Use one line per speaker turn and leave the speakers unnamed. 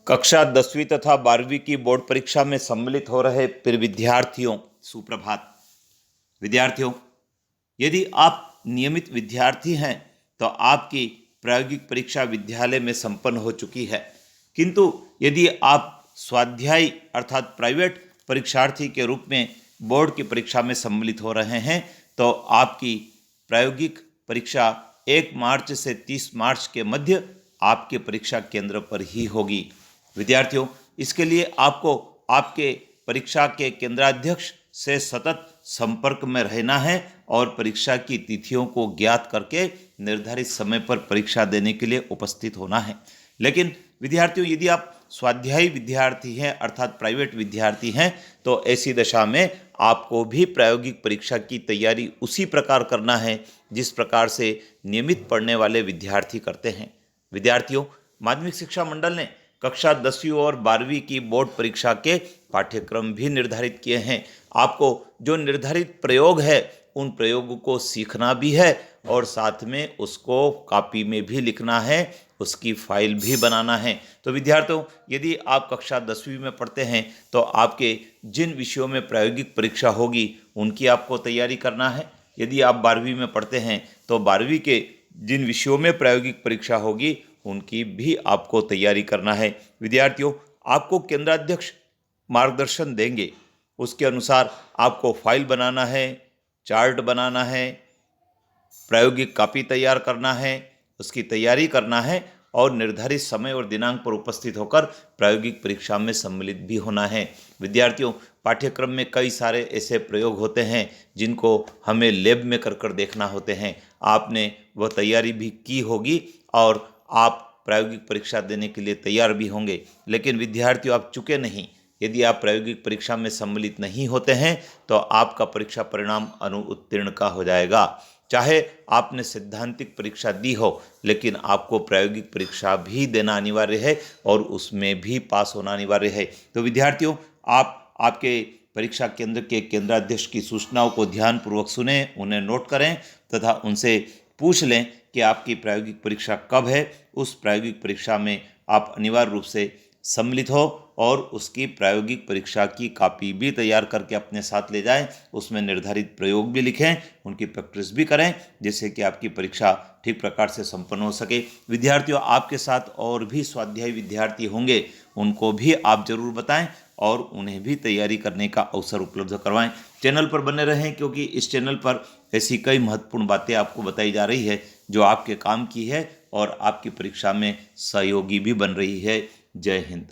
कक्षा 10वीं तथा 12वीं की बोर्ड परीक्षा में सम्मिलित हो रहे प्रिय विद्यार्थियों, सुप्रभात। विद्यार्थियों, यदि आप नियमित विद्यार्थी हैं तो आपकी प्रायोगिक परीक्षा विद्यालय में संपन्न हो चुकी है। किंतु यदि आप स्वाध्यायी अर्थात प्राइवेट परीक्षार्थी के रूप में बोर्ड की परीक्षा में सम्मिलित हो रहे हैं तो आपकी प्रायोगिक परीक्षा 1 मार्च से 30 मार्च के मध्य आपके परीक्षा केंद्र पर ही होगी। विद्यार्थियों, इसके लिए आपको आपके परीक्षा के केंद्राध्यक्ष से सतत संपर्क में रहना है और परीक्षा की तिथियों को ज्ञात करके निर्धारित समय पर परीक्षा देने के लिए उपस्थित होना है। लेकिन विद्यार्थियों, यदि आप स्वाध्यायी विद्यार्थी हैं अर्थात प्राइवेट विद्यार्थी हैं तो ऐसी दशा में आपको भी प्रायोगिक परीक्षा की तैयारी उसी प्रकार करना है जिस प्रकार से नियमित पढ़ने वाले विद्यार्थी करते हैं। विद्यार्थियों, माध्यमिक शिक्षा मंडल ने कक्षा 10वीं और 12वीं की बोर्ड परीक्षा के पाठ्यक्रम भी निर्धारित किए हैं। आपको जो निर्धारित प्रयोग है उन प्रयोगों को सीखना भी है और साथ में उसको कॉपी में भी लिखना है, उसकी फाइल भी बनाना है। तो विद्यार्थियों, यदि आप कक्षा 10वीं में पढ़ते हैं तो आपके जिन विषयों में प्रायोगिक परीक्षा होगी उनकी आपको तैयारी करना है। यदि आप 12वीं में पढ़ते हैं तो 12वीं के जिन विषयों में प्रायोगिक परीक्षा होगी उनकी भी आपको तैयारी करना है। विद्यार्थियों, आपको केंद्राध्यक्ष मार्गदर्शन देंगे, उसके अनुसार आपको फाइल बनाना है, चार्ट बनाना है, प्रायोगिक कॉपी तैयार करना है, उसकी तैयारी करना है और निर्धारित समय और दिनांक पर उपस्थित होकर प्रायोगिक परीक्षा में सम्मिलित भी होना है। विद्यार्थियों, पाठ्यक्रम में कई सारे ऐसे प्रयोग होते हैं जिनको हमें लैब में कर देखना होते हैं। आपने वह तैयारी भी की होगी और आप प्रायोगिक परीक्षा देने के लिए तैयार भी होंगे। लेकिन विद्यार्थियों, आप चूके नहीं। यदि आप प्रायोगिक परीक्षा में सम्मिलित नहीं होते हैं तो आपका परीक्षा परिणाम अनुत्तीर्ण का हो जाएगा। चाहे आपने सैद्धांतिक परीक्षा दी हो लेकिन आपको प्रायोगिक परीक्षा भी देना अनिवार्य है और उसमें भी पास होना अनिवार्य है। तो विद्यार्थियों, आप आपके परीक्षा केंद्र के केंद्राध्यक्ष की सूचनाओं को ध्यानपूर्वक सुनें, उन्हें नोट करें तथा उनसे पूछ लें कि आपकी प्रायोगिक परीक्षा कब है। उस प्रायोगिक परीक्षा में आप अनिवार्य रूप से सम्मिलित हो और उसकी प्रायोगिक परीक्षा की कॉपी भी तैयार करके अपने साथ ले जाएं। उसमें निर्धारित प्रयोग भी लिखें, उनकी प्रैक्टिस भी करें जिससे कि आपकी परीक्षा ठीक प्रकार से संपन्न हो सके। विद्यार्थियों, आपके साथ और भी स्वाध्यायी विद्यार्थी होंगे, उनको भी आप जरूर बताएं और उन्हें भी तैयारी करने का अवसर उपलब्ध करवाएं। चैनल पर बने रहें क्योंकि इस चैनल पर ऐसी कई महत्वपूर्ण बातें आपको बताई जा रही है जो आपके काम की है और आपकी परीक्षा में सहयोगी भी बन रही है। जय हिंद।